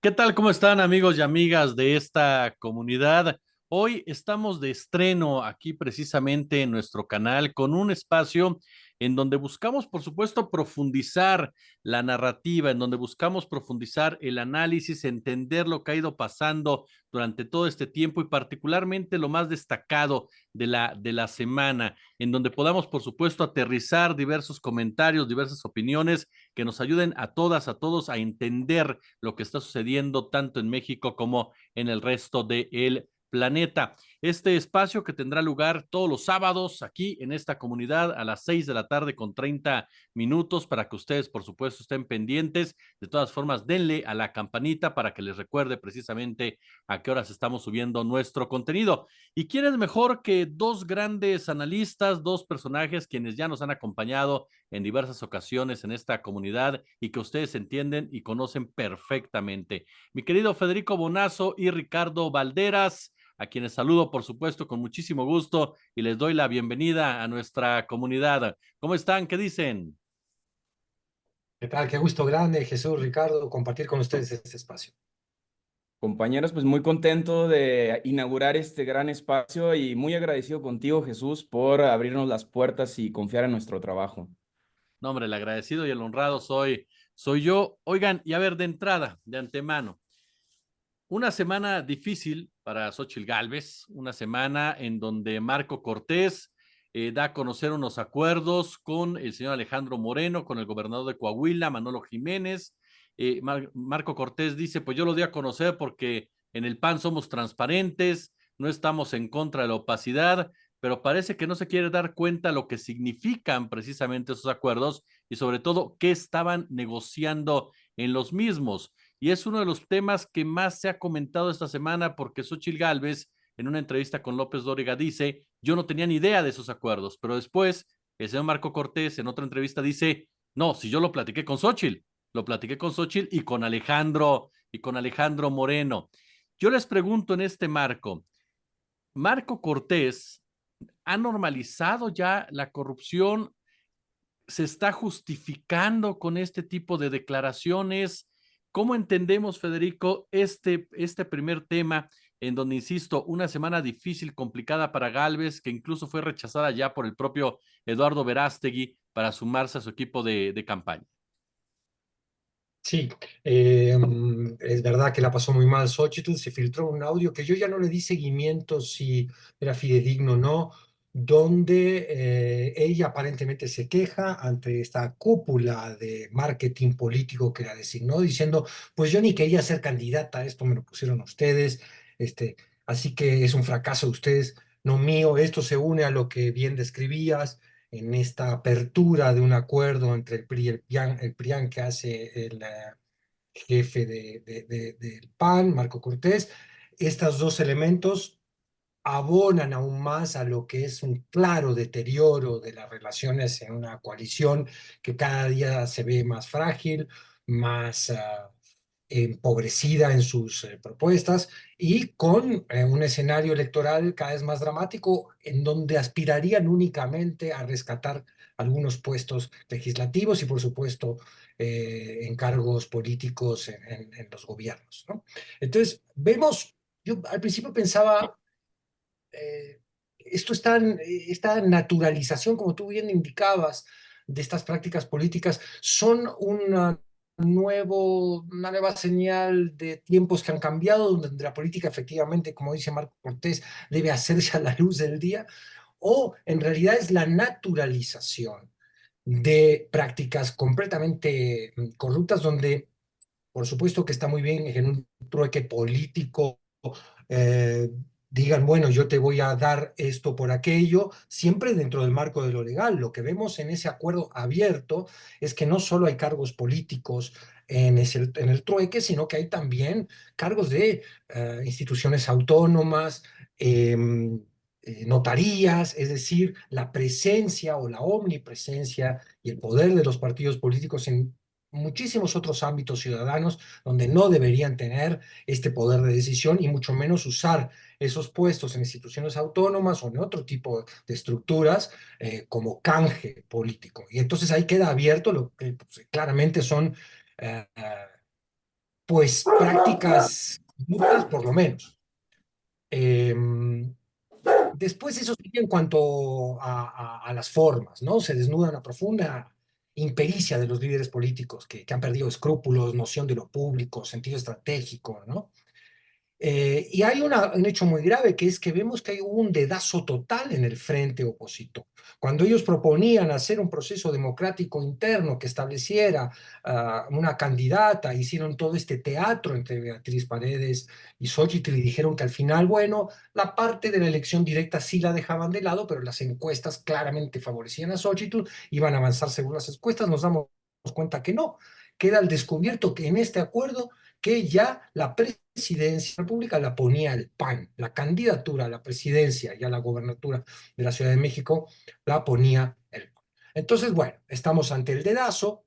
¿Qué tal? ¿Cómo están amigos y amigas de esta comunidad? Hoy estamos de estreno aquí precisamente en nuestro canal con un espacio en donde buscamos, por supuesto, profundizar la narrativa, en donde buscamos profundizar el análisis, entender lo que ha ido pasando durante todo este tiempo y particularmente lo más destacado de la semana, en donde podamos, por supuesto, aterrizar diversos comentarios, diversas opiniones que nos ayuden a todas, a todos a entender lo que está sucediendo tanto en México como en el resto del planeta. Este espacio que tendrá lugar todos los sábados aquí en esta comunidad a las 6 de la tarde con 30 minutos para que ustedes, por supuesto, estén pendientes. De todas formas, denle a la campanita para que les recuerde precisamente a qué horas estamos subiendo nuestro contenido. ¿Y quién es mejor que dos grandes analistas, dos personajes quienes ya nos han acompañado en diversas ocasiones en esta comunidad y que ustedes entienden y conocen perfectamente? Mi querido Federico Bonazo y Ricardo Valderas, a quienes saludo, por supuesto, con muchísimo gusto y les doy la bienvenida a nuestra comunidad. ¿Cómo están? ¿Qué dicen? ¿Qué tal? Qué gusto grande, Jesús, Ricardo, compartir con ustedes este espacio. Compañeros, pues muy contento de inaugurar este gran espacio y muy agradecido contigo, Jesús, por abrirnos las puertas y confiar en nuestro trabajo. No, hombre, el agradecido y el honrado soy yo. Oigan, y a ver, de entrada, de antemano, una semana difícil para Xóchitl Gálvez, una semana en donde Marco Cortés da a conocer unos acuerdos con el señor Alejandro Moreno, con el gobernador de Coahuila, Manolo Jiménez. Marco Cortés dice, pues yo lo di a conocer porque en el PAN somos transparentes, no estamos en contra de la opacidad, pero parece que no se quiere dar cuenta lo que significan precisamente esos acuerdos y sobre todo qué estaban negociando en los mismos. Y es uno de los temas que más se ha comentado esta semana porque Xochitl Gálvez, en una entrevista con López Dóriga, dice, yo no tenía ni idea de esos acuerdos, pero después el señor Marco Cortés en otra entrevista dice, no, si yo lo platiqué con Xochitl, lo platiqué con Xochitl y con Alejandro Moreno. Yo les pregunto en este marco, Marco Cortés ha normalizado ya la corrupción, se está justificando con este tipo de declaraciones. ¿Cómo entendemos, Federico, este primer tema en donde, insisto, una semana difícil, complicada para Galvez, que incluso fue rechazada ya por el propio Eduardo Verástegui para sumarse a su equipo de campaña? Sí, es verdad que la pasó muy mal Xochitl, se filtró un audio que yo ya no le di seguimiento si era fidedigno o no, donde ella aparentemente se queja ante esta cúpula de marketing político que la designó, diciendo, pues yo ni quería ser candidata, esto me lo pusieron ustedes, este, así que es un fracaso de ustedes, no mío, esto se une a lo que bien describías en esta apertura de un acuerdo entre el PRI y el PRIAN que hace el jefe del PAN, Marco Cortés. Estos dos elementos abonan aún más a lo que es un claro deterioro de las relaciones en una coalición que cada día se ve más frágil, más empobrecida en sus propuestas y con un escenario electoral cada vez más dramático en donde aspirarían únicamente a rescatar algunos puestos legislativos y por supuesto encargos políticos en los gobiernos, ¿no? Entonces, vemos, yo al principio pensaba esto está esta naturalización, como tú bien indicabas, de estas prácticas políticas, son una nueva señal de tiempos que han cambiado, donde la política efectivamente, como dice Marco Cortés, debe hacerse a la luz del día, o en realidad es la naturalización de prácticas completamente corruptas, donde por supuesto que está muy bien en un trueque político, eh, digan, bueno, yo te voy a dar esto por aquello, siempre dentro del marco de lo legal. Lo que vemos en ese acuerdo abierto es que no solo hay cargos políticos en el trueque, sino que hay también cargos de instituciones autónomas, eh, notarías, es decir, la presencia o la omnipresencia y el poder de los partidos políticos en muchísimos otros ámbitos ciudadanos donde no deberían tener este poder de decisión y mucho menos usar esos puestos en instituciones autónomas o en otro tipo de estructuras como canje político. Y entonces ahí queda abierto lo que pues, claramente son pues prácticas conductas, por lo menos. Después eso sí en cuanto a las formas, ¿no? Se desnuda una profunda impericia de los líderes políticos que han perdido escrúpulos, noción de lo público, sentido estratégico, ¿no? Y hay un hecho muy grave, que es que vemos que hay un dedazo total en el frente opositor. Cuando ellos proponían hacer un proceso democrático interno que estableciera una candidata, hicieron todo este teatro entre Beatriz Paredes y Xóchitl y dijeron que al final, bueno, la parte de la elección directa sí la dejaban de lado, pero las encuestas claramente favorecían a Xóchitl, iban a avanzar según las encuestas, nos damos cuenta que no. Queda al descubierto que en este acuerdo que ya la presidencia de la República la ponía el PAN, la candidatura a la presidencia y a la gobernatura de la Ciudad de México la ponía el PAN. Entonces, bueno, estamos ante el dedazo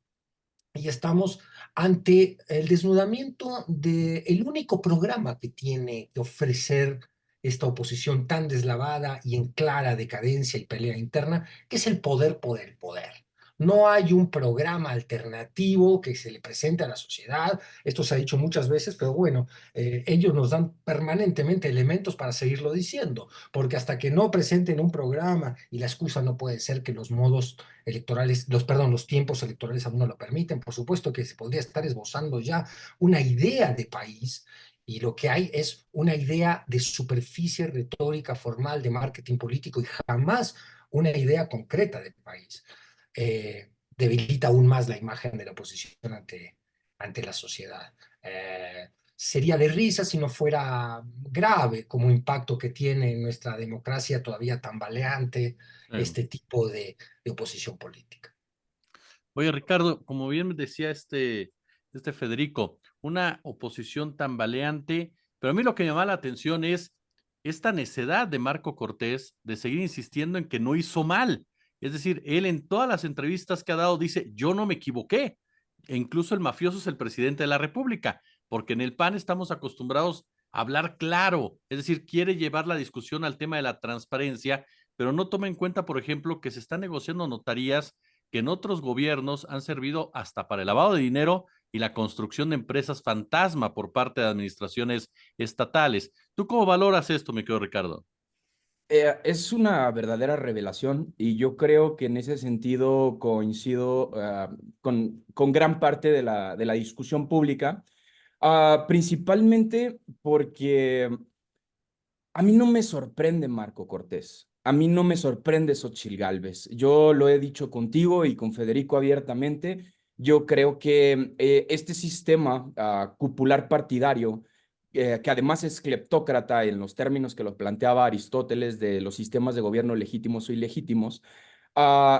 y estamos ante el desnudamiento del único programa que tiene que ofrecer esta oposición tan deslavada y en clara decadencia y pelea interna, que es el poder por el poder. No hay un programa alternativo que se le presente a la sociedad. Esto se ha dicho muchas veces, pero bueno, ellos nos dan permanentemente elementos para seguirlo diciendo, porque hasta que no presenten un programa, y la excusa no puede ser que los modos electorales, los tiempos electorales aún no lo permiten, por supuesto que se podría estar esbozando ya una idea de país, y lo que hay es una idea de superficie retórica formal de marketing político y jamás una idea concreta de país. Debilita aún más la imagen de la oposición ante la sociedad. Sería de risa si no fuera grave como impacto que tiene en nuestra democracia todavía tambaleante este tipo de oposición política. Oye, Ricardo, como bien me decía este Federico, una oposición tambaleante, pero a mí lo que me llama la atención es esta necedad de Marco Cortés de seguir insistiendo en que no hizo mal. Es decir, él en todas las entrevistas que ha dado dice, yo no me equivoqué. E incluso el mafioso es el presidente de la República, porque en el PAN estamos acostumbrados a hablar claro, es decir, quiere llevar la discusión al tema de la transparencia, pero no toma en cuenta, por ejemplo, que se están negociando notarías que en otros gobiernos han servido hasta para el lavado de dinero y la construcción de empresas fantasma por parte de administraciones estatales. ¿Tú cómo valoras esto, mi querido Ricardo? Es una verdadera revelación y yo creo que en ese sentido coincido con gran parte de la discusión pública, principalmente porque a mí no me sorprende Marco Cortés. A mí no me sorprende Xóchitl Gálvez. Yo lo he dicho contigo y con Federico abiertamente. Yo creo que este sistema cupular partidario, que además es cleptócrata en los términos que lo planteaba Aristóteles de los sistemas de gobierno legítimos o ilegítimos,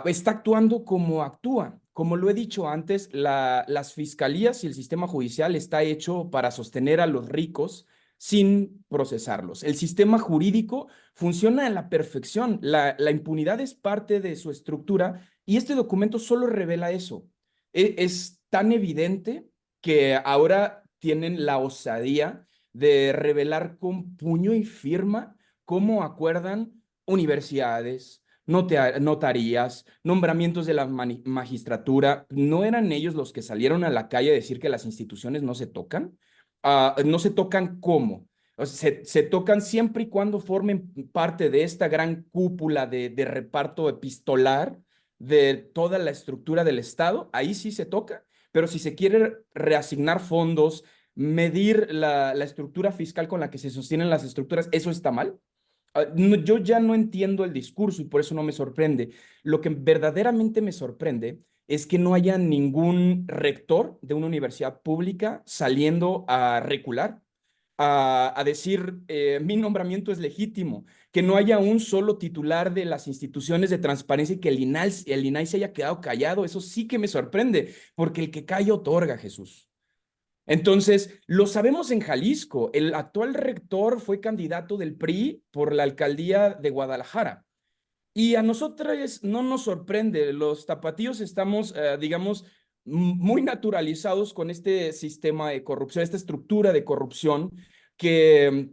está actuando como actúa. Como lo he dicho antes, las fiscalías y el sistema judicial está hecho para sostener a los ricos sin procesarlos. El sistema jurídico funciona a la perfección. La impunidad es parte de su estructura y este documento solo revela eso. Es tan evidente que ahora tienen la osadía de revelar con puño y firma cómo acuerdan universidades, notarías, nombramientos de la magistratura. ¿No eran ellos los que salieron a la calle a decir que las instituciones no se tocan? No se tocan cómo. O sea, se tocan siempre y cuando formen parte de esta gran cúpula de reparto epistolar de toda la estructura del Estado, ahí sí se toca, pero si se quiere reasignar fondos, medir la estructura fiscal con la que se sostienen las estructuras, eso está mal. Yo ya no entiendo el discurso y por eso no me sorprende. Lo que verdaderamente me sorprende es que no haya ningún rector de una universidad pública saliendo a recular, a decir, mi nombramiento es legítimo, que no haya un solo titular de las instituciones de transparencia y que el INAI se haya quedado callado. Eso sí que me sorprende, porque el que calla otorga, Jesús. Entonces, lo sabemos en Jalisco. El actual rector fue candidato del PRI por la alcaldía de Guadalajara. Y a nosotros no nos sorprende. Los tapatíos estamos, digamos, muy naturalizados con este sistema de corrupción, esta estructura de corrupción que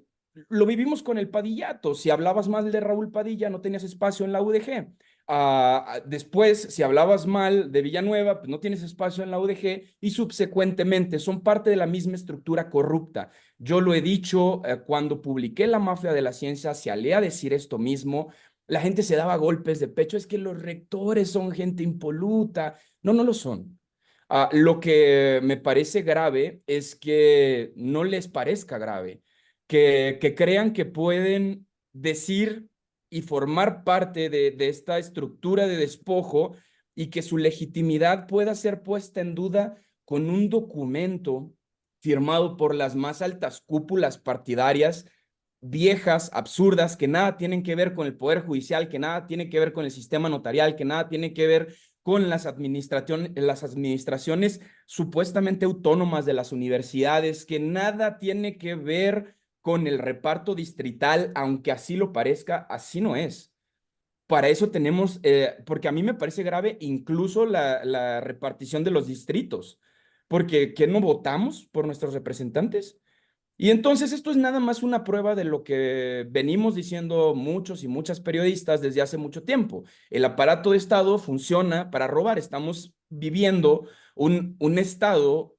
lo vivimos con el Padillato. Si hablabas mal de Raúl Padilla, no tenías espacio en la UDG. Después, si hablabas mal de Villanueva, pues no tienes espacio en la UDG y subsecuentemente son parte de la misma estructura corrupta. Yo lo he dicho cuando publiqué La Mafia de la Ciencia, se alía a decir esto mismo. La gente se daba golpes de pecho, es que los rectores son gente impoluta. No, no lo son. Lo que me parece grave es que no les parezca grave, que crean que pueden decir y formar parte de esta estructura de despojo y que su legitimidad pueda ser puesta en duda con un documento firmado por las más altas cúpulas partidarias, viejas, absurdas, que nada tienen que ver con el Poder Judicial, que nada tiene que ver con el sistema notarial, que nada tiene que ver con las administraciones supuestamente autónomas de las universidades, que nada tiene que ver con el reparto distrital, aunque así lo parezca, así no es. Para eso tenemos, porque a mí me parece grave incluso la repartición de los distritos, porque ¿qué no votamos por nuestros representantes? Y entonces esto es nada más una prueba de lo que venimos diciendo muchos y muchas periodistas desde hace mucho tiempo. El aparato de Estado funciona para robar. Estamos viviendo un Estado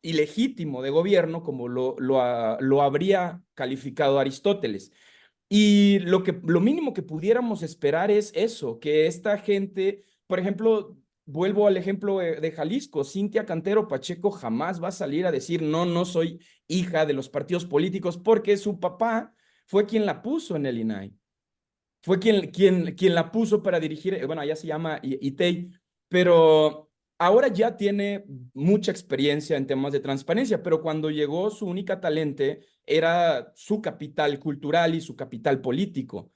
ilegítimo de gobierno, como lo habría calificado Aristóteles. Y lo mínimo que pudiéramos esperar es eso, que esta gente, por ejemplo, vuelvo al ejemplo de Jalisco, Cintia Cantero Pacheco jamás va a salir a decir, no, no soy hija de los partidos políticos, porque su papá fue quien la puso en el INAI, fue quien la puso para dirigir, bueno, allá se llama ITEI, pero ahora ya tiene mucha experiencia en temas de transparencia, pero cuando llegó su única talente era su capital cultural y su capital político.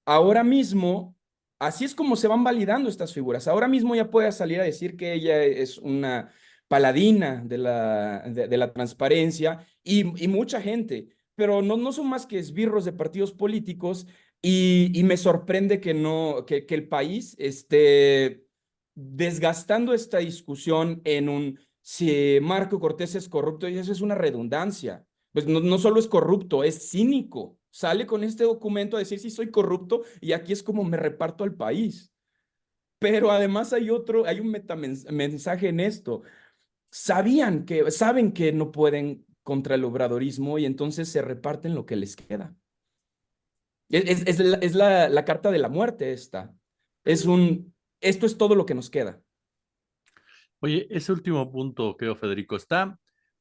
Ahora mismo, así es como se van validando estas figuras. Ahora mismo ya puede salir a decir que ella es una paladina de la transparencia y mucha gente, pero no, no son más que esbirros de partidos políticos y me sorprende que, no, que el país esté desgastando esta discusión en un si Marco Cortés es corrupto y eso es una redundancia. Pues no, no solo es corrupto, es cínico. Sale con este documento a decir si soy corrupto y aquí es como me reparto al país. Pero además hay un metamensaje en esto. Saben que no pueden contra el obradorismo y entonces se reparten lo que les queda. Es la carta de la muerte esta. Esto es todo lo que nos queda. Oye, ese último punto, creo, Federico, está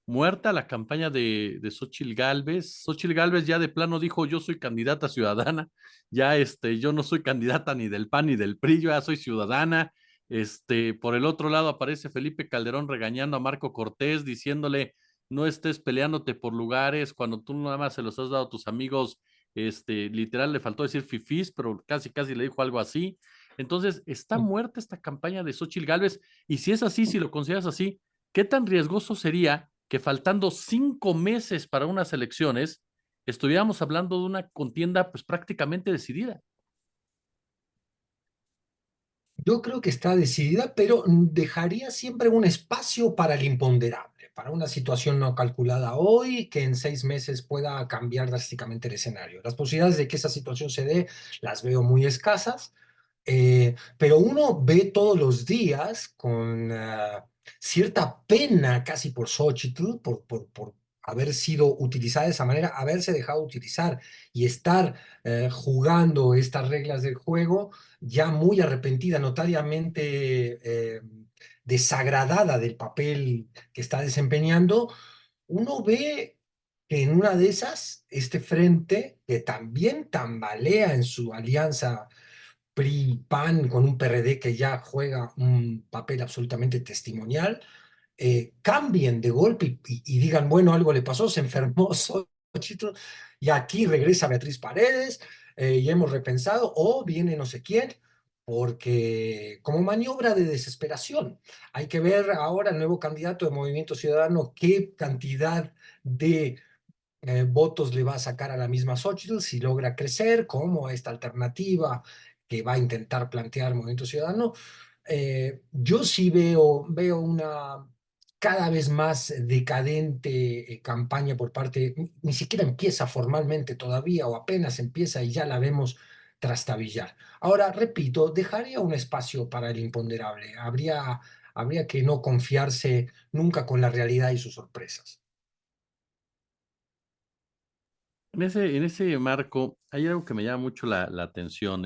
muerta la campaña de Xóchitl Gálvez. Xóchitl Gálvez ya de plano dijo, yo soy candidata ciudadana, ya yo no soy candidata ni del PAN ni del PRI, yo ya soy ciudadana. Por el otro lado aparece Felipe Calderón regañando a Marco Cortés, diciéndole, no estés peleándote por lugares cuando tú nada más se los has dado a tus amigos, literal le faltó decir fifís, pero casi casi le dijo algo así. Entonces, está muerta esta campaña de Xóchitl Gálvez. Y si es así, si lo consideras así, ¿qué tan riesgoso sería que faltando 5 meses para unas elecciones, estuviéramos hablando de una contienda pues prácticamente decidida? Yo creo que está decidida, pero dejaría siempre un espacio para el imponderable, para una situación no calculada hoy que en 6 meses pueda cambiar drásticamente el escenario. Las posibilidades de que esa situación se dé las veo muy escasas, pero uno ve todos los días con cierta pena casi por Xochitl, por haber sido utilizada de esa manera, haberse dejado utilizar y estar jugando estas reglas del juego ya muy arrepentida, notariamente desagradada del papel que está desempeñando. Uno ve que en una de esas, este frente, que también tambalea en su alianza PRI-PAN con un PRD que ya juega un papel absolutamente testimonial, cambien de golpe y digan, bueno, algo le pasó, se enfermó Xochitl, y aquí regresa Beatriz Paredes, y hemos repensado, o viene no sé quién, porque como maniobra de desesperación, hay que ver ahora el nuevo candidato de Movimiento Ciudadano, qué cantidad de votos le va a sacar a la misma Xochitl, si logra crecer, como esta alternativa que va a intentar plantear Movimiento Ciudadano. Yo sí veo una cada vez más decadente campaña por parte, ni siquiera empieza formalmente todavía o apenas empieza y ya la vemos trastabillar. Ahora, repito, dejaría un espacio para el imponderable. Habría que no confiarse nunca con la realidad y sus sorpresas. En ese marco, hay algo que me llama mucho la atención,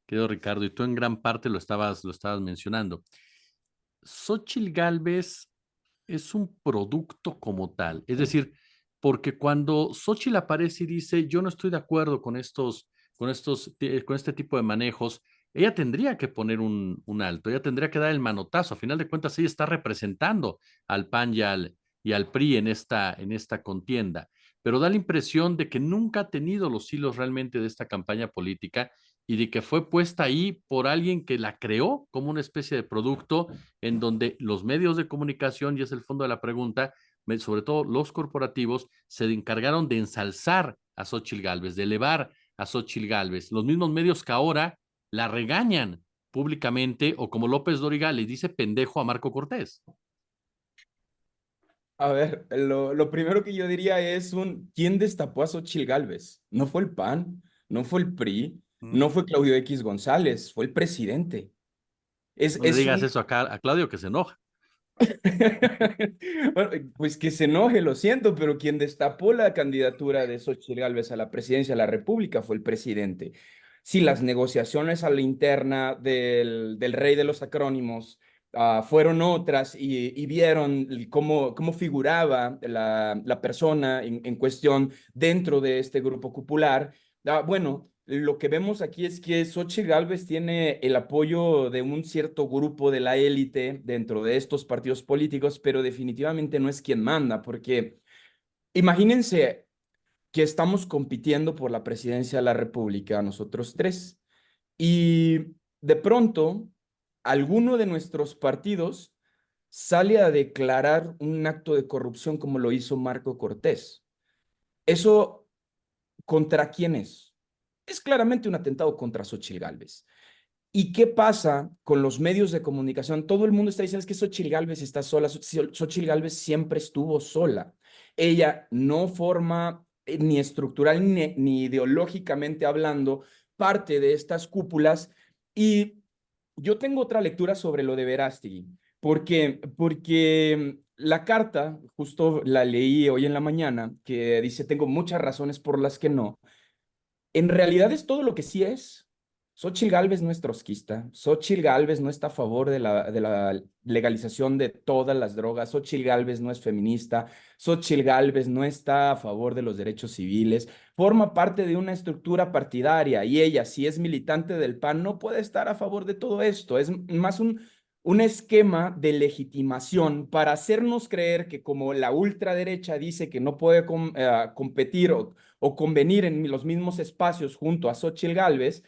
querido Ricardo, y tú en gran parte lo estabas mencionando. Xóchitl Gálvez es un producto como tal. Es decir, porque cuando Xóchitl aparece y dice, yo no estoy de acuerdo con este tipo de manejos, ella tendría que poner un alto, ella tendría que dar el manotazo. A final de cuentas, ella está representando al PAN y al PRI en esta contienda, pero da la impresión de que nunca ha tenido los hilos realmente de esta campaña política y de que fue puesta ahí por alguien que la creó como una especie de producto en donde los medios de comunicación, y es el fondo de la pregunta, sobre todo los corporativos, se encargaron de ensalzar a Xóchitl Gálvez, de elevar a Xóchitl Gálvez. Los mismos medios que ahora la regañan públicamente, o como López Dóriga le dice pendejo a Marco Cortés. A ver, lo primero que yo diría es ¿quién destapó a Xóchitl Gálvez? No fue el PAN, no fue el PRI, no fue Claudio X González, fue el presidente. Es, No le es digas un... eso a Claudio, que se enoja. Bueno, pues que se enoje, lo siento, pero quien destapó la candidatura de Xóchitl Gálvez a la presidencia de la República fue el presidente. Si las negociaciones a la interna del rey de los acrónimos fueron otras y vieron cómo figuraba la persona en cuestión dentro de este grupo cupular, bueno, lo que vemos aquí es que Xóchitl Gálvez tiene el apoyo de un cierto grupo de la élite dentro de estos partidos políticos, pero definitivamente no es quien manda, porque imagínense que estamos compitiendo por la presidencia de la República, nosotros tres, y de pronto alguno de nuestros partidos sale a declarar un acto de corrupción como lo hizo Marco Cortés. ¿Eso contra quién es? Es claramente un atentado contra Xóchitl Gálvez. ¿Y qué pasa con los medios de comunicación? Todo el mundo está diciendo es que Xóchitl Gálvez está sola. Xóchitl Gálvez siempre estuvo sola. Ella no forma ni estructural ni ideológicamente hablando parte de estas cúpulas. Y yo tengo otra lectura sobre lo de Verástegui, porque la carta, justo la leí hoy en la mañana, que dice, tengo muchas razones por las que no. En realidad es todo lo que sí es. Xóchitl Gálvez no es trotskista. Xóchitl Gálvez no está a favor de la legalización de todas las drogas. Xóchitl Gálvez no es feminista. Xóchitl Gálvez no está a favor de los derechos civiles. Forma parte de una estructura partidaria y ella, si es militante del PAN, no puede estar a favor de todo esto. Es más un esquema de legitimación para hacernos creer que como la ultraderecha dice que no puede competir o convenir en los mismos espacios junto a Xóchitl Gálvez,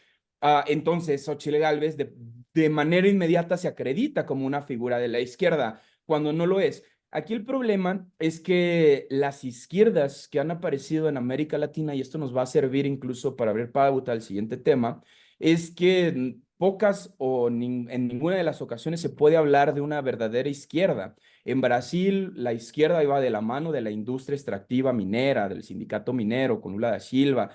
entonces Xóchitl Gálvez de manera inmediata se acredita como una figura de la izquierda, cuando no lo es. Aquí el problema es que las izquierdas que han aparecido en América Latina, y esto nos va a servir incluso para abrir pauta al siguiente tema, es que pocas o en ninguna de las ocasiones se puede hablar de una verdadera izquierda. En Brasil, la izquierda iba de la mano de la industria extractiva minera, del sindicato minero, con Lula da Silva.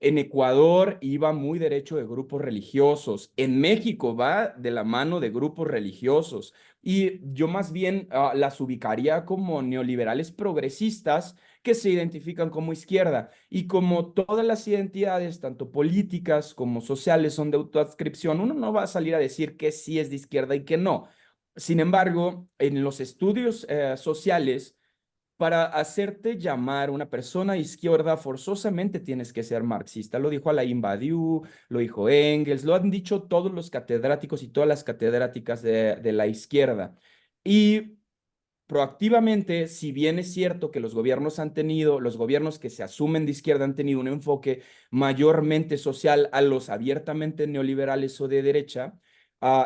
En Ecuador iba muy derecho de grupos religiosos. En México va de la mano de grupos religiosos. Y yo más bien las ubicaría como neoliberales progresistas que se identifican como izquierda. Y como todas las identidades, tanto políticas como sociales, son de autoadscripción, uno no va a salir a decir que sí es de izquierda y que no. Sin embargo, en los estudios sociales, para hacerte llamar una persona izquierda, forzosamente tienes que ser marxista. Lo dijo Alain Badiou, lo dijo Engels, lo han dicho todos los catedráticos y todas las catedráticas de la izquierda. Y proactivamente, si bien es cierto que los gobiernos que se asumen de izquierda han tenido un enfoque mayormente social a los abiertamente neoliberales o de derecha,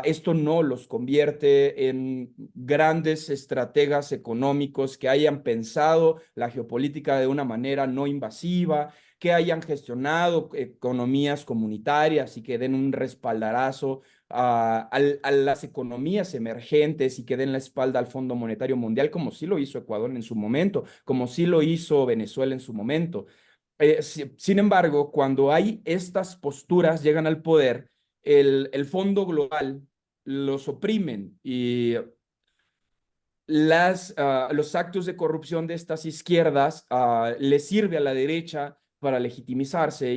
esto no los convierte en grandes estrategas económicos que hayan pensado la geopolítica de una manera no invasiva, que hayan gestionado economías comunitarias y que den un respaldarazo a las economías emergentes y que den la espalda al Fondo Monetario Mundial, como sí lo hizo Ecuador en su momento, como sí lo hizo Venezuela en su momento. Sin embargo, cuando hay estas posturas, llegan al poder, el fondo global los oprimen y los actos de corrupción de estas izquierdas les sirve a la derecha para legitimarse,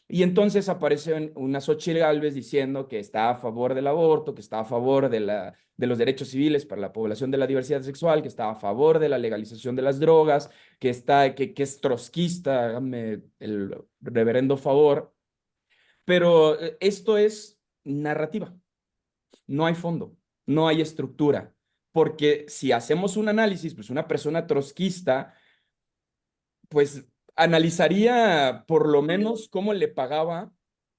y entonces aparece una Xóchitl Gálvez diciendo que está a favor del aborto, que está a favor de los derechos civiles para la población de la diversidad sexual, que está a favor de la legalización de las drogas, que es trotskista, hágame el reverendo favor, pero esto es narrativa. No hay fondo, no hay estructura, porque si hacemos un análisis, pues una persona trotskista, pues analizaría por lo menos cómo le pagaba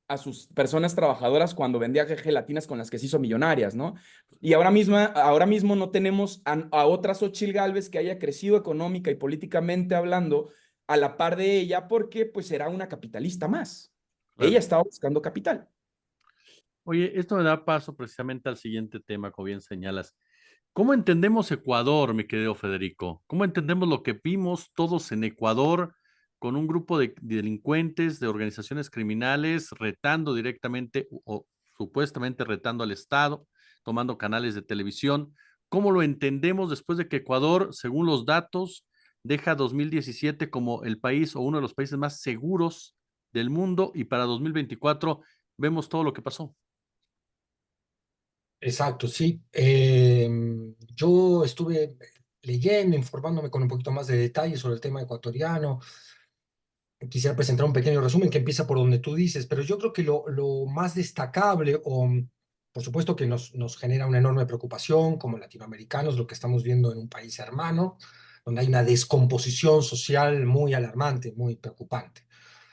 a sus personas trabajadoras cuando vendía gelatinas con las que se hizo millonarias, ¿no? Y ahora mismo no tenemos a otra Xóchitl Gálvez que haya crecido económica y políticamente hablando a la par de ella, porque pues era una capitalista más. Ella Claro. estaba buscando capital. Oye, esto me da paso precisamente al siguiente tema, como bien señalas. ¿Cómo entendemos Ecuador, mi querido Federico? ¿Cómo entendemos lo que vimos todos en Ecuador con un grupo de delincuentes, de organizaciones criminales, retando directamente o supuestamente retando al Estado, tomando canales de televisión? ¿Cómo lo entendemos después de que Ecuador, según los datos, deja 2017 como el país o uno de los países más seguros del mundo y para 2024 vemos todo lo que pasó? Exacto, sí. Yo estuve leyendo, informándome con un poquito más de detalle sobre el tema ecuatoriano. Quisiera presentar un pequeño resumen que empieza por donde tú dices, pero yo creo que lo más destacable, por supuesto que nos genera una enorme preocupación como latinoamericanos, lo que estamos viendo en un país hermano, donde hay una descomposición social muy alarmante, muy preocupante.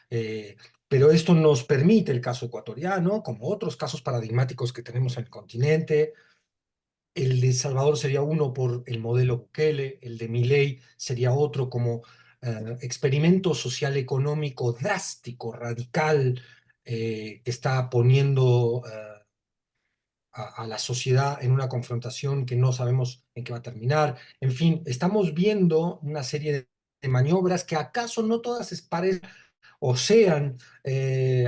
Eh, pero esto nos permite, el caso ecuatoriano, como otros casos paradigmáticos que tenemos en el continente. El de Salvador sería uno por el modelo Bukele, el de Milei sería otro como experimento social económico drástico, radical, que está poniendo a la sociedad en una confrontación que no sabemos en qué va a terminar. En fin, estamos viendo una serie de maniobras que acaso no todas parecen o sean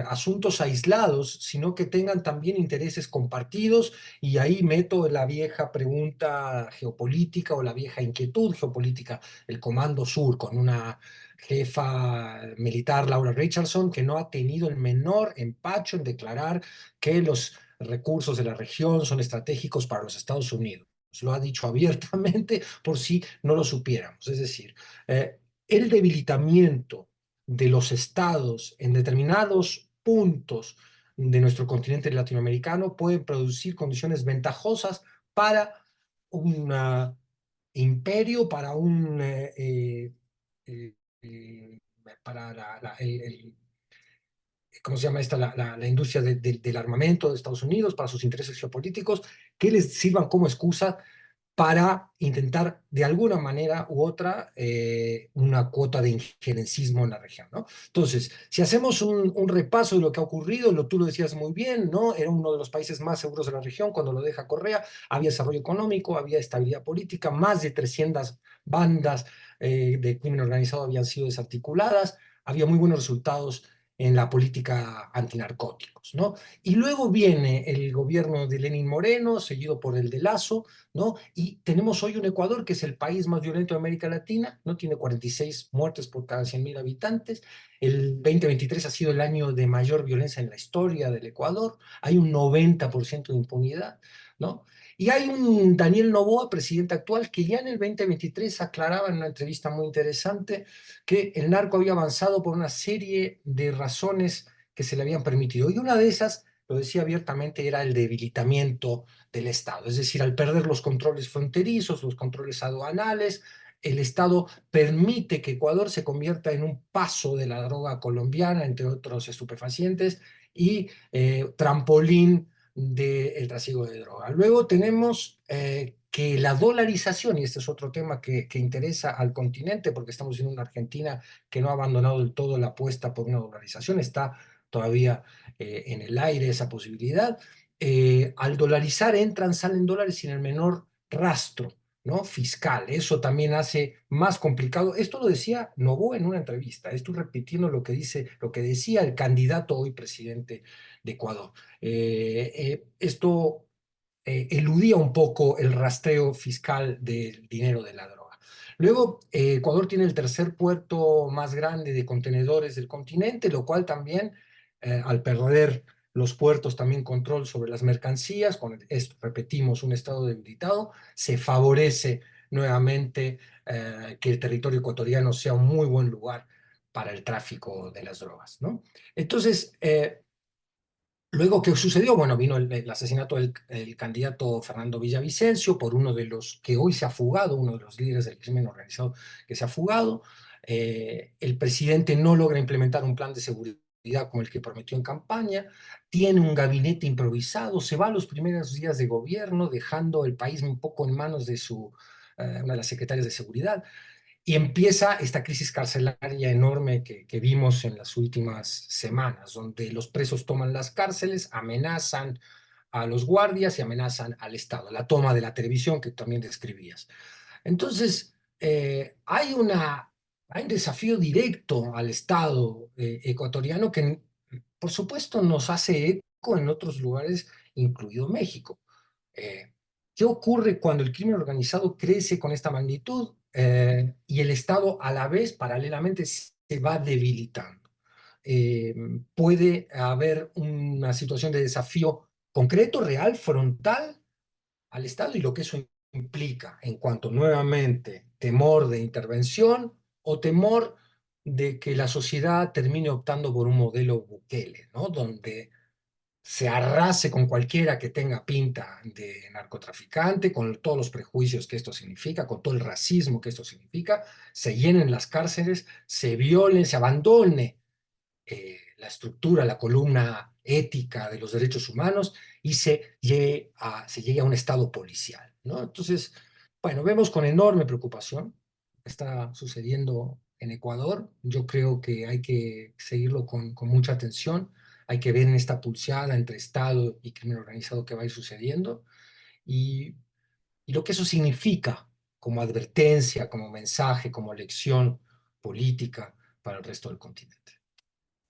asuntos aislados, sino que tengan también intereses compartidos. Y ahí meto la vieja pregunta geopolítica o la vieja inquietud geopolítica, el Comando Sur, con una jefa militar, Laura Richardson, que no ha tenido el menor empacho en declarar que los recursos de la región son estratégicos para los Estados Unidos. Lo ha dicho abiertamente por si no lo supiéramos. Es decir, el debilitamiento de los estados en determinados puntos de nuestro continente latinoamericano pueden producir condiciones ventajosas para un imperio, para un eh, eh, para ¿cómo se llama esta? La industria del armamento de Estados Unidos, para sus intereses geopolíticos, que les sirvan como excusa para intentar de alguna manera u otra una cuota de injerencismo en la región, ¿no? Entonces, si hacemos un repaso de lo que ha ocurrido, tú lo decías muy bien, ¿no? Era uno de los países más seguros de la región cuando lo deja Correa, había desarrollo económico, había estabilidad política, más de 300 bandas de crimen organizado habían sido desarticuladas, había muy buenos resultados en la política antinarcóticos, ¿no? Y luego viene el gobierno de Lenín Moreno, seguido por el de Lazo, ¿no? Y tenemos hoy un Ecuador que es el país más violento de América Latina, ¿no? Tiene 46 muertes por cada 100.000 habitantes. El 2023 ha sido el año de mayor violencia en la historia del Ecuador. Hay un 90% de impunidad, ¿no? Y hay un Daniel Noboa, presidente actual, que ya en el 2023 aclaraba en una entrevista muy interesante que el narco había avanzado por una serie de razones que se le habían permitido. Y una de esas, lo decía abiertamente, era el debilitamiento del Estado. Es decir, al perder los controles fronterizos, los controles aduanales, el Estado permite que Ecuador se convierta en un paso de la droga colombiana, entre otros estupefacientes, y trampolín del trasiego de droga. Luego tenemos que la dolarización, y este es otro tema que interesa al continente, porque estamos en una Argentina que no ha abandonado del todo la apuesta por una dolarización, está todavía en el aire esa posibilidad. Al dolarizar entran, salen dólares sin el menor rastro ¿no? Fiscal. Eso también hace más complicado. Esto lo decía Noboa en una entrevista. Estoy repitiendo lo que decía el candidato hoy presidente de Ecuador. Esto eludía un poco el rastreo fiscal del dinero de la droga. Luego, Ecuador tiene el tercer puerto más grande de contenedores del continente, lo cual también, al perder los puertos, también control sobre las mercancías, con esto, repetimos, un estado debilitado, se favorece nuevamente que el territorio ecuatoriano sea un muy buen lugar para el tráfico de las drogas, ¿no? Entonces, luego, ¿qué sucedió? Bueno, vino el asesinato del candidato Fernando Villavicencio por uno de los que hoy se ha fugado, uno de los líderes del crimen organizado que se ha fugado. El presidente no logra implementar un plan de seguridad como el que prometió en campaña, tiene un gabinete improvisado, se va a los primeros días de gobierno, dejando el país un poco en manos de una de las secretarias de seguridad. Y empieza esta crisis carcelaria enorme que vimos en las últimas semanas, donde los presos toman las cárceles, amenazan a los guardias y amenazan al Estado, la toma de la televisión que también describías. Entonces, hay un desafío directo al Estado ecuatoriano que, por supuesto, nos hace eco en otros lugares, incluido México. Eh, ¿Qué ocurre cuando el crimen organizado crece con esta magnitud y el Estado a la vez, paralelamente, se va debilitando? Eh, Puede haber una situación de desafío concreto, real, frontal al Estado y lo que eso implica en cuanto nuevamente temor de intervención o temor de que la sociedad termine optando por un modelo Bukele, ¿no? Donde se arrase con cualquiera que tenga pinta de narcotraficante, con todos los prejuicios que esto significa, con todo el racismo que esto significa, se llenen las cárceles, se violen, se abandone la estructura, la columna ética de los derechos humanos y se llegue a un estado policial, ¿no? Entonces, bueno, vemos con enorme preocupación lo que está sucediendo en Ecuador. Yo creo que hay que seguirlo con mucha atención. Hay que ver en esta pulseada entre Estado y crimen organizado que va a ir sucediendo y, y lo que eso significa como advertencia, como mensaje, como lección política para el resto del continente.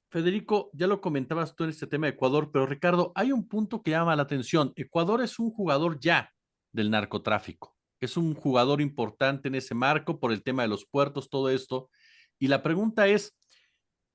Federico, ya lo comentabas tú en este tema de Ecuador, pero Ricardo, hay un punto que llama la atención. Ecuador es un jugador ya del narcotráfico. Es un jugador importante en ese marco por el tema de los puertos, todo esto. Y la pregunta es,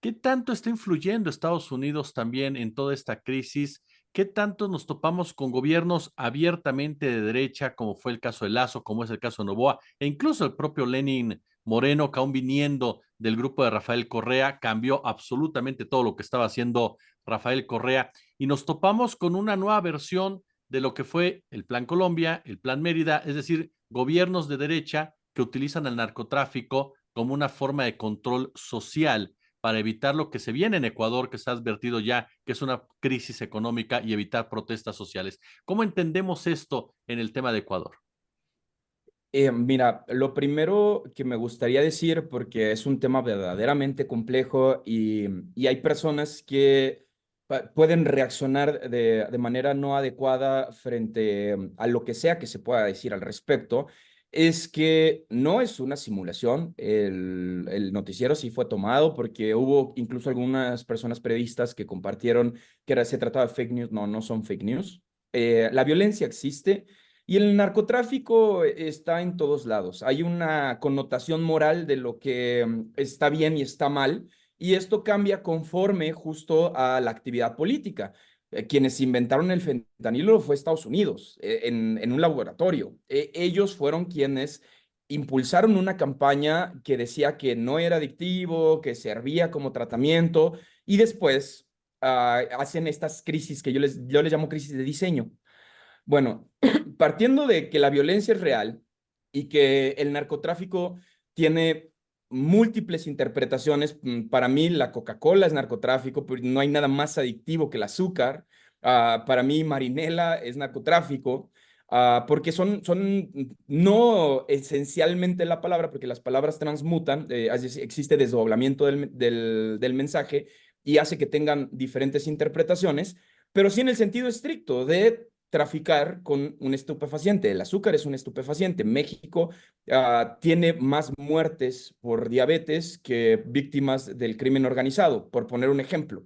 ¿qué tanto está influyendo Estados Unidos también en toda esta crisis? ¿Qué tanto nos topamos con gobiernos abiertamente de derecha, como fue el caso de Lazo, como es el caso de Noboa, e incluso el propio Lenin Moreno, que aún viniendo del grupo de Rafael Correa, cambió absolutamente todo lo que estaba haciendo Rafael Correa, y nos topamos con una nueva versión de lo que fue el Plan Colombia, el Plan Mérida, es decir, gobiernos de derecha que utilizan el narcotráfico como una forma de control social para evitar lo que se viene en Ecuador, que se ha advertido ya que es una crisis económica y evitar protestas sociales. ¿Cómo entendemos esto en el tema de Ecuador? Mira, lo primero que me gustaría decir, porque es un tema verdaderamente complejo y hay personas que pueden reaccionar de manera no adecuada frente a lo que sea que se pueda decir al respecto, es que no es una simulación. El noticiero sí fue tomado porque hubo incluso algunas personas periodistas que compartieron que se trataba de fake news. No, no son fake news. La violencia existe. Y el narcotráfico está en todos lados. Hay una connotación moral de lo que está bien y está mal, y esto cambia conforme justo a la actividad política. Quienes inventaron el fentanilo fue Estados Unidos, en un laboratorio. Ellos fueron quienes impulsaron una campaña que decía que no era adictivo, que servía como tratamiento, y después hacen estas crisis que yo les llamo crisis de diseño. Bueno, partiendo de que la violencia es real y que el narcotráfico tiene múltiples interpretaciones, para mí la Coca-Cola es narcotráfico, pero no hay nada más adictivo que el azúcar. Para mí Marinela es narcotráfico, porque son no esencialmente la palabra, porque las palabras transmutan, existe desdoblamiento del mensaje y hace que tengan diferentes interpretaciones, pero sí en el sentido estricto de traficar con un estupefaciente. El azúcar es un estupefaciente. México tiene más muertes por diabetes que víctimas del crimen organizado, por poner un ejemplo.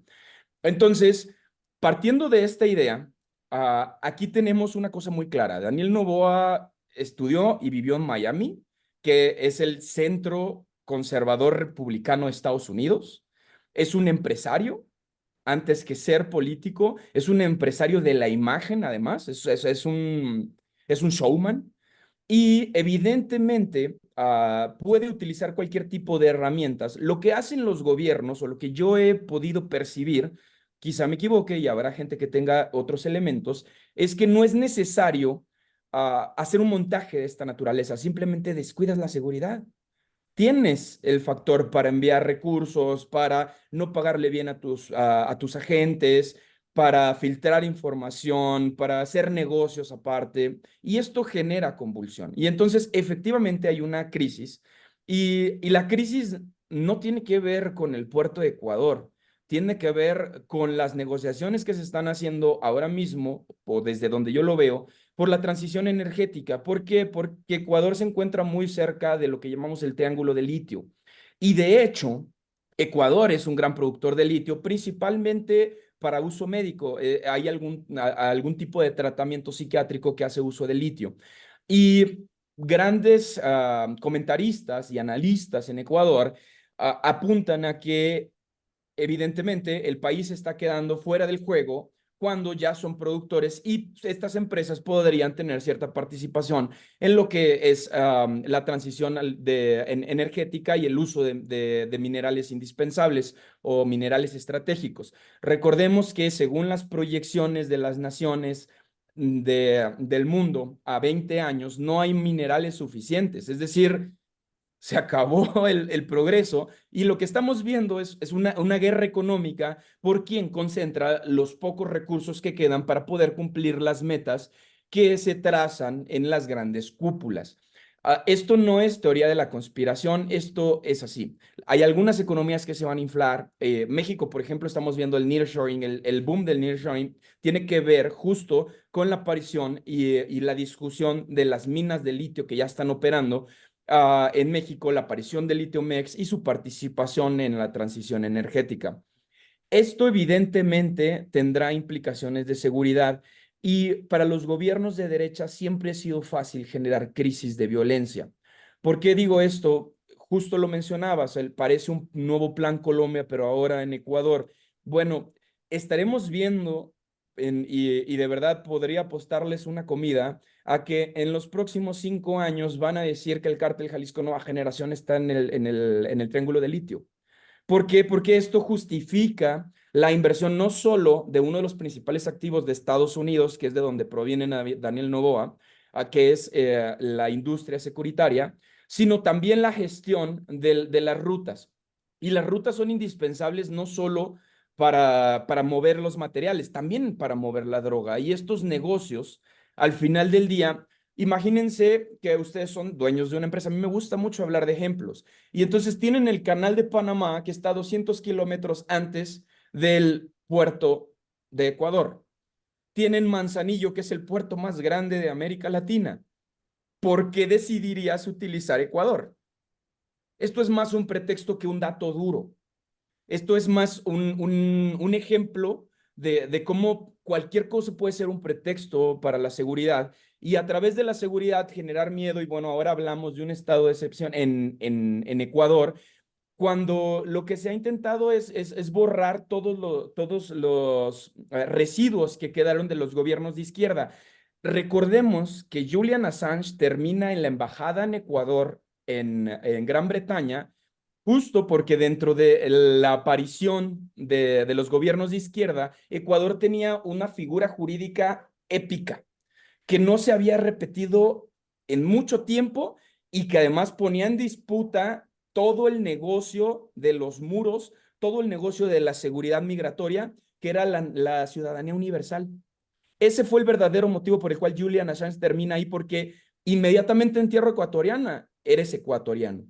Entonces, partiendo de esta idea, aquí tenemos una cosa muy clara. Daniel Noboa estudió y vivió en Miami, que es el centro conservador republicano de Estados Unidos. Es un empresario, antes que ser político, es un empresario de la imagen, además, es un showman. Y evidentemente puede utilizar cualquier tipo de herramientas. Lo que hacen los gobiernos, o lo que yo he podido percibir, quizá me equivoque y habrá gente que tenga otros elementos, es que no es necesario hacer un montaje de esta naturaleza, simplemente descuidas la seguridad. Tienes el factor para enviar recursos, para no pagarle bien a tus agentes, para filtrar información, para hacer negocios aparte, y esto genera convulsión. Y entonces efectivamente hay una crisis, y la crisis no tiene que ver con el puerto de Ecuador, tiene que ver con las negociaciones que se están haciendo ahora mismo, o desde donde yo lo veo, por la transición energética. ¿Por qué? Porque Ecuador se encuentra muy cerca de lo que llamamos el triángulo de litio. Y de hecho, Ecuador es un gran productor de litio, principalmente para uso médico. Hay algún tipo de tratamiento psiquiátrico que hace uso de litio. Y grandes comentaristas y analistas en Ecuador apuntan a que evidentemente el país está quedando fuera del juego cuando ya son productores y estas empresas podrían tener cierta participación en lo que es la transición energética y el uso de minerales indispensables o minerales estratégicos. Recordemos que según las proyecciones de las naciones del mundo a 20 años, no hay minerales suficientes, es decir, se acabó el progreso y lo que estamos viendo es una guerra económica por quien concentra los pocos recursos que quedan para poder cumplir las metas que se trazan en las grandes cúpulas. Esto no es teoría de la conspiración, esto es así. Hay algunas economías que se van a inflar. México, por ejemplo, estamos viendo el nearshoring, el boom del nearshoring tiene que ver justo con la aparición y la discusión de las minas de litio que ya están operando en México, la aparición de Litio-Mex y su participación en la transición energética. Esto evidentemente tendrá implicaciones de seguridad y para los gobiernos de derecha siempre ha sido fácil generar crisis de violencia. ¿Por qué digo esto? Justo lo mencionabas, parece un nuevo plan Colombia, pero ahora en Ecuador. Bueno, estaremos viendo, y de verdad podría apostarles una comida, a que en los próximos 5 años van a decir que el cártel Jalisco Nueva Generación está en el triángulo de litio. ¿Por qué? Porque esto justifica la inversión no solo de uno de los principales activos de Estados Unidos, que es de donde proviene Daniel Noboa, que es la industria securitaria, sino también la gestión de las rutas. Y las rutas son indispensables no solo para mover los materiales, también para mover la droga. Y estos negocios, al final del día, imagínense que ustedes son dueños de una empresa. A mí me gusta mucho hablar de ejemplos. Y entonces tienen el canal de Panamá que está a 200 kilómetros antes del puerto de Ecuador. Tienen Manzanillo, que es el puerto más grande de América Latina. ¿Por qué decidirías utilizar Ecuador? Esto es más un pretexto que un dato duro. Esto es más un ejemplo de cómo cualquier cosa puede ser un pretexto para la seguridad y a través de la seguridad generar miedo. Y bueno, ahora hablamos de un estado de excepción en Ecuador, cuando lo que se ha intentado es borrar todos los residuos que quedaron de los gobiernos de izquierda. Recordemos que Julian Assange termina en la embajada en Ecuador, en Gran Bretaña, justo porque dentro de la aparición de los gobiernos de izquierda, Ecuador tenía una figura jurídica épica que no se había repetido en mucho tiempo y que además ponía en disputa todo el negocio de los muros, todo el negocio de la seguridad migratoria, que era la ciudadanía universal. Ese fue el verdadero motivo por el cual Julian Assange termina ahí, porque inmediatamente en tierra ecuatoriana eres ecuatoriano.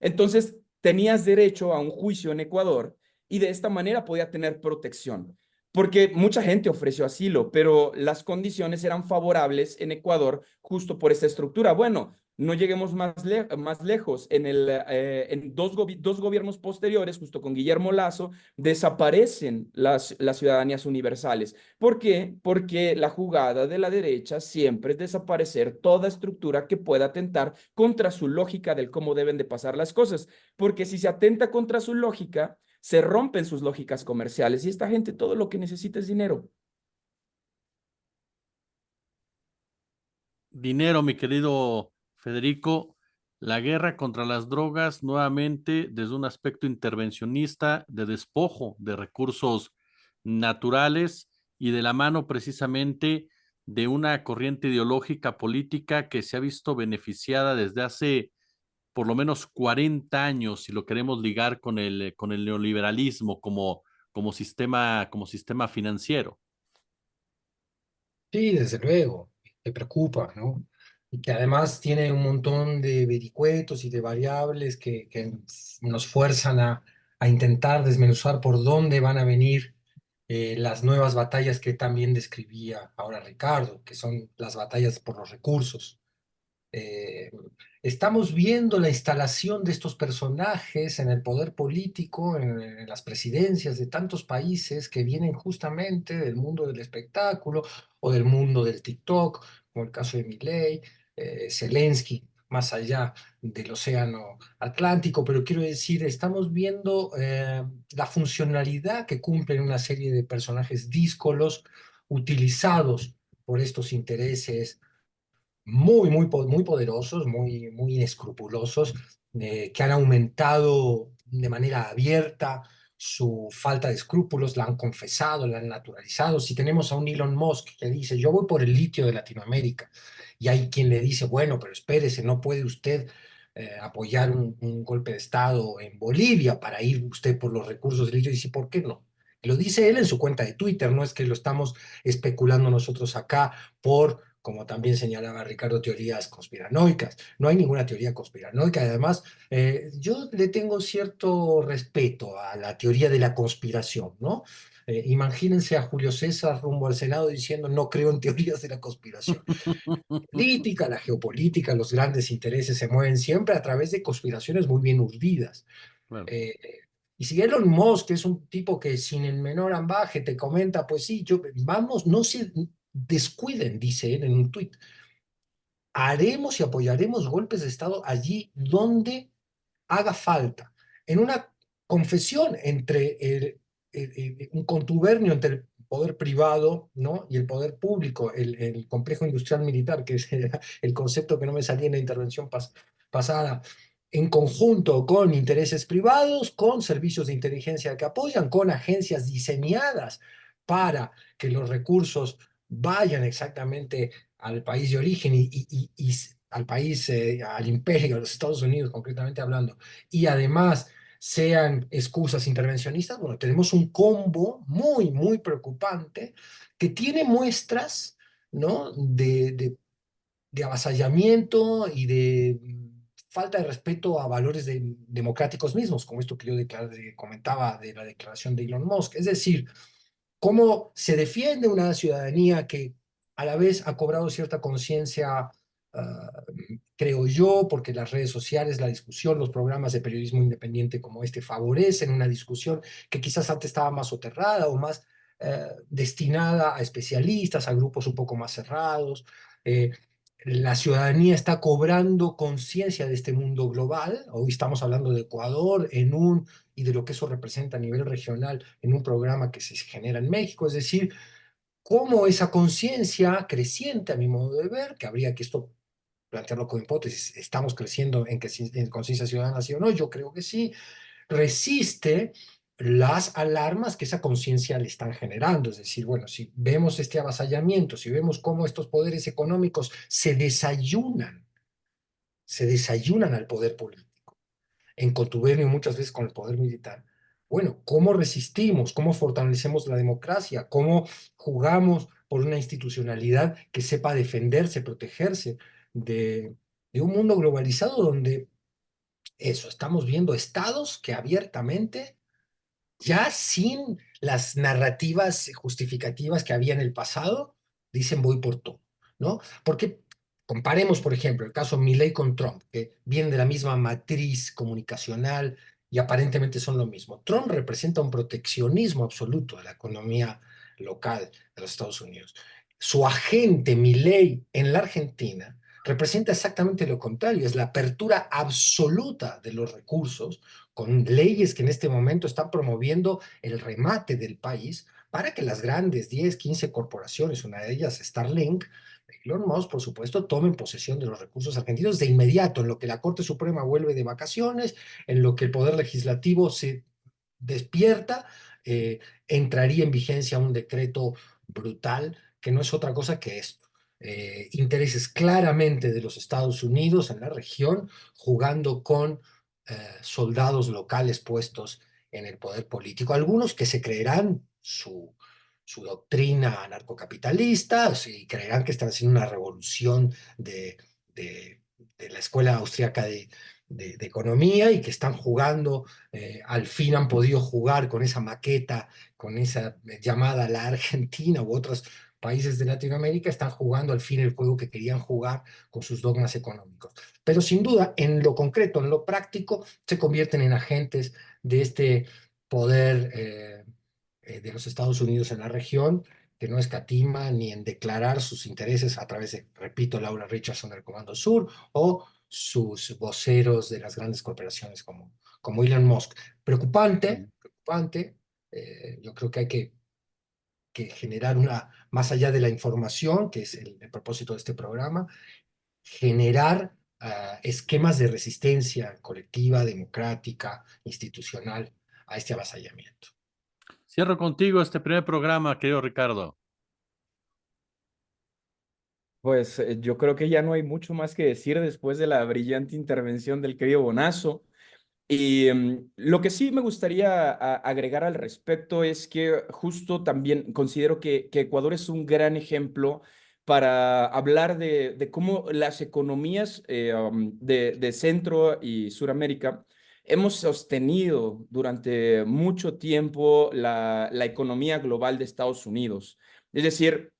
Entonces tenías derecho a un juicio en Ecuador y de esta manera podía tener protección. porque mucha gente ofreció asilo, pero las condiciones eran favorables en Ecuador justo por esta estructura. Bueno, no lleguemos más lejos. En dos gobiernos posteriores, justo con Guillermo Lazo, desaparecen las ciudadanías universales. ¿Por qué? Porque la jugada de la derecha siempre es desaparecer toda estructura que pueda atentar contra su lógica del cómo deben de pasar las cosas. Porque si se atenta contra su lógica, se rompen sus lógicas comerciales y esta gente todo lo que necesita es dinero. Dinero, mi querido Federico, la guerra contra las drogas nuevamente desde un aspecto intervencionista, de despojo de recursos naturales y de la mano precisamente de una corriente ideológica política que se ha visto beneficiada desde hace por lo menos 40 años, si lo queremos ligar con el neoliberalismo como sistema financiero. Sí, desde luego, te preocupa, ¿no? Y que además tiene un montón de vericuetos y de variables que nos fuerzan a intentar desmenuzar por dónde van a venir las nuevas batallas que también describía ahora Ricardo, que son las batallas por los recursos. Eh, Estamos viendo la instalación de estos personajes en el poder político, en las presidencias de tantos países que vienen justamente del mundo del espectáculo o del mundo del TikTok, como el caso de Milei, Zelensky, más allá del océano Atlántico, pero quiero decir, estamos viendo la funcionalidad que cumplen una serie de personajes díscolos utilizados por estos intereses muy poderosos, muy inescrupulosos, que han aumentado de manera abierta su falta de escrúpulos, la han confesado, la han naturalizado. Si tenemos a un Elon Musk que dice, yo voy por el litio de Latinoamérica, y hay quien le dice, bueno, pero espérese, no puede usted apoyar un golpe de Estado en Bolivia para ir usted por los recursos del litio, y dice, ¿por qué no? Lo dice él en su cuenta de Twitter, no es que lo estamos especulando nosotros acá por, como también señalaba Ricardo, teorías conspiranoicas. No hay ninguna teoría conspiranoica. Además, yo le tengo cierto respeto a la teoría de la conspiración, ¿no? Imagínense a Julio César rumbo al Senado diciendo no creo en teorías de la conspiración. Política, la geopolítica, los grandes intereses se mueven siempre a través de conspiraciones muy bien urdidas. Claro. Eh, y si Elon Musk es un tipo que sin el menor ambaje te comenta, pues sí, vamos, no se descuiden, dice él en un tuit, haremos y apoyaremos golpes de Estado allí donde haga falta. En una confesión entre un contubernio entre el poder privado, ¿no? Y el poder público, el complejo industrial militar, que es el concepto que no me salía en la intervención pasada, en conjunto con intereses privados, con servicios de inteligencia que apoyan, con agencias diseñadas para que los recursos vayan exactamente al país de origen y al país, al imperio, a los Estados Unidos concretamente hablando, y además sean excusas intervencionistas, bueno, tenemos un combo muy preocupante que tiene muestras, ¿no? De avasallamiento y de falta de respeto a valores democráticos mismos, como esto que yo comentaba de la declaración de Elon Musk. Es decir, cómo se defiende una ciudadanía que a la vez ha cobrado cierta conciencia, creo yo, porque las redes sociales, la discusión, los programas de periodismo independiente como este favorecen una discusión que quizás antes estaba más soterrada o más destinada a especialistas, a grupos un poco más cerrados. La ciudadanía está cobrando conciencia de este mundo global. Hoy estamos hablando de Ecuador y de lo que eso representa a nivel regional en un programa que se genera en México. Es decir, cómo esa conciencia creciente, a mi modo de ver, que habría que esto plantearlo con hipótesis, ¿estamos creciendo en conciencia ciudadana, sí o no? Yo creo que sí, resiste las alarmas que esa conciencia le están generando. Es decir, bueno, si vemos este avasallamiento, si vemos cómo estos poderes económicos se desayunan al poder político, en contubernio muchas veces con el poder militar. Bueno, ¿cómo resistimos? ¿Cómo fortalecemos la democracia? ¿Cómo jugamos por una institucionalidad que sepa defenderse, protegerse de un mundo globalizado donde eso, estamos viendo estados que abiertamente ya sin las narrativas justificativas que había en el pasado, dicen voy por todo, ¿no? Porque comparemos, por ejemplo, el caso Milei con Trump, que vienen de la misma matriz comunicacional y aparentemente son lo mismo. Trump representa un proteccionismo absoluto de la economía local de los Estados Unidos. Su agente Milei en la Argentina representa exactamente lo contrario, es la apertura absoluta de los recursos con leyes que en este momento están promoviendo el remate del país para que las grandes 10, 15 corporaciones, una de ellas Starlink, Elon Musk, por supuesto, tomen posesión de los recursos argentinos de inmediato, en lo que la Corte Suprema vuelve de vacaciones, en lo que el Poder Legislativo se despierta, entraría en vigencia un decreto brutal que no es otra cosa que esto. Intereses claramente de los Estados Unidos en la región, jugando con soldados locales puestos en el poder político. Algunos que se creerán su doctrina anarcocapitalista y creerán que están haciendo una revolución de la escuela austriaca de economía y que están jugando, al fin han podido jugar con esa maqueta, con esa llamada la Argentina u otros países de Latinoamérica, están jugando al fin el juego que querían jugar con sus dogmas económicos. Pero sin duda, en lo concreto, en lo práctico, se convierten en agentes de este poder de los Estados Unidos en la región, que no escatima ni en declarar sus intereses a través de, repito, Laura Richardson del Comando Sur o sus voceros de las grandes corporaciones como Elon Musk. Preocupante, preocupante. Yo creo que hay que generar una, más allá de la información, que es el propósito de este programa, generar esquemas de resistencia colectiva, democrática, institucional a este avasallamiento. Cierro contigo este primer programa, querido Ricardo. Pues yo creo que ya no hay mucho más que decir después de la brillante intervención del querido Bonazo. Y lo que sí me gustaría agregar al respecto es que justo también considero que Ecuador es un gran ejemplo para hablar de cómo las economías de Centro y Suramérica hemos sostenido durante mucho tiempo la economía global de Estados Unidos. Es decir,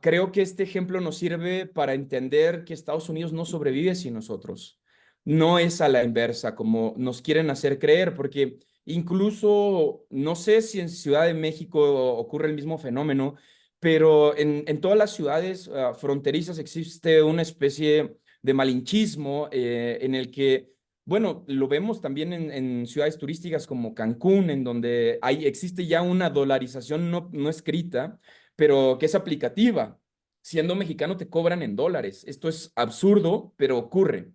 creo que este ejemplo nos sirve para entender que Estados Unidos no sobrevive sin nosotros. No es a la inversa, como nos quieren hacer creer, porque incluso no sé si en Ciudad de México ocurre el mismo fenómeno, pero en todas las ciudades fronterizas existe una especie de malinchismo en el que, bueno, lo vemos también en ciudades turísticas como Cancún, en donde existe ya una dolarización no escrita, pero que es aplicativa. Siendo mexicano te cobran en dólares. Esto es absurdo, pero ocurre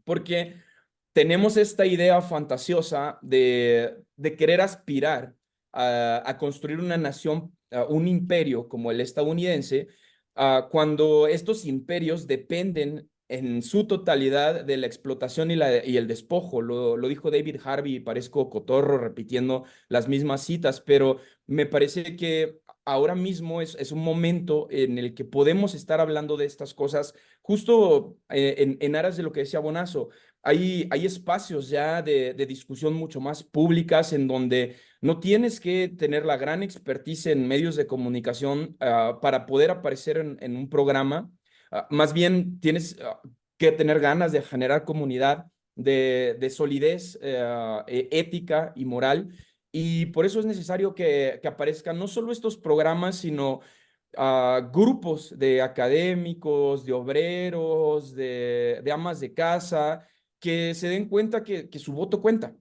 porque tenemos esta idea fantasiosa de querer aspirar a construir una nación, un imperio como el estadounidense, cuando estos imperios dependen en su totalidad de la explotación y el despojo. Lo dijo David Harvey, y parezco cotorro repitiendo las mismas citas, pero me parece que ahora mismo es un momento en el que podemos estar hablando de estas cosas justo en aras de lo que decía Bonazo. Hay espacios ya de discusión mucho más públicas en donde no tienes que tener la gran expertise en medios de comunicación para poder aparecer en un programa. Más bien tienes que tener ganas de generar comunidad, de solidez ética y moral. Y por eso es necesario que aparezcan no solo estos programas, sino grupos de académicos, de obreros, de amas de casa, que se den cuenta que su voto cuenta,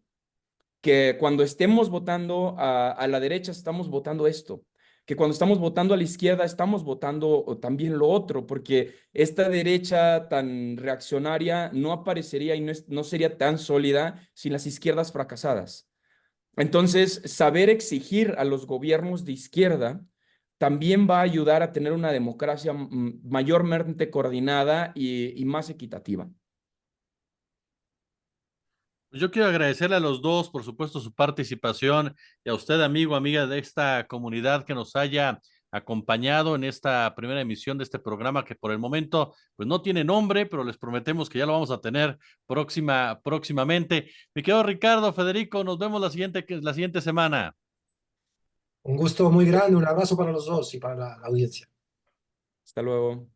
que cuando estemos votando a la derecha estamos votando esto, que cuando estamos votando a la izquierda estamos votando también lo otro, porque esta derecha tan reaccionaria no aparecería y no sería tan sólida sin las izquierdas fracasadas. Entonces, saber exigir a los gobiernos de izquierda también va a ayudar a tener una democracia mayormente coordinada y más equitativa. Yo quiero agradecerle a los dos, por supuesto, su participación y a usted, amigo, amiga de esta comunidad, que nos haya acompañado en esta primera emisión de este programa que por el momento pues no tiene nombre, pero les prometemos que ya lo vamos a tener próximamente. Mi querido Ricardo, Federico, nos vemos la siguiente semana. Un gusto muy grande, un abrazo para los dos y para la audiencia. Hasta luego.